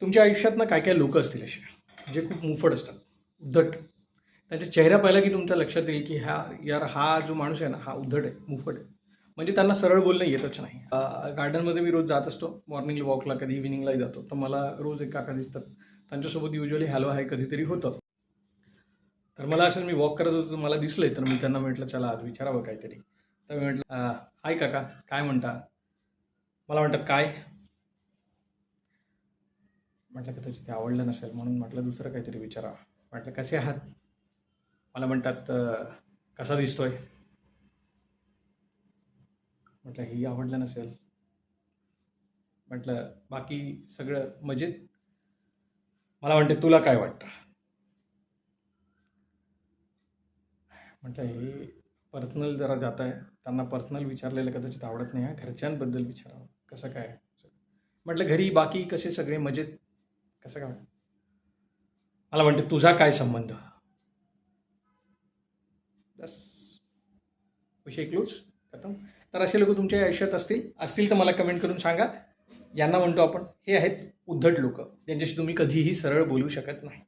तुमच्या आयुष्यात ना काय काय लोक असतील असे जे खूप मुफट असतात, उद्धट. त्यांच्या चेहरा पाहिला की तुमच्या लक्षात येईल की यार हा जो माणूस आहे ना हा उद्धट आहे, मुफट आहे. म्हणजे त्यांना सरळ बोलणं येतच नाही. गार्डनमध्ये मी रोज जात असतो, मॉर्निंग वॉकला, कधी इव्हिनिंगलाही जातो. तर मला रोज एक काका दिसतात. त्यांच्यासोबत युजली हॅलो हाय कधीतरी होतं. तर मला असं मी वॉक करत होतो तर मला दिसले, तर मी त्यांना म्हटलं चला आज विचारावं काहीतरी. तर मी म्हटलं हाय काका, काय म्हणता? मला म्हणतात काय? म्हटलं कदाचित ते आवडलं नसेल म्हणून म्हटलं दुसरं काहीतरी विचारावं. म्हटलं कसे आहात? मला म्हणतात कसा दिसतोय? म्हटलं ही आवडलं नसेल. म्हटलं बाकी सगळं मजेत? मला म्हणते तुला काय वाटतं? म्हटलं हे पर्सनल जरा जात आहे. त्यांना पर्सनल विचारलेलं कदाचित आवडत नाही. घरच्यांबद्दल विचारावं कसं काय. म्हटलं घरी बाकी कसे सगळे मजेत? कसं काय? मला म्हणते तुझा काय संबंध? बस, विषय क्लोज, खतम. तर असे लोक तुमच्या आयुष्यात असतील तर मला कमेंट करून सांगा. यांना म्हणतो आपण हे आहेत उद्धट लोक, ज्यांच्याशी तुम्ही कधीही सरळ बोलू शकत नाही.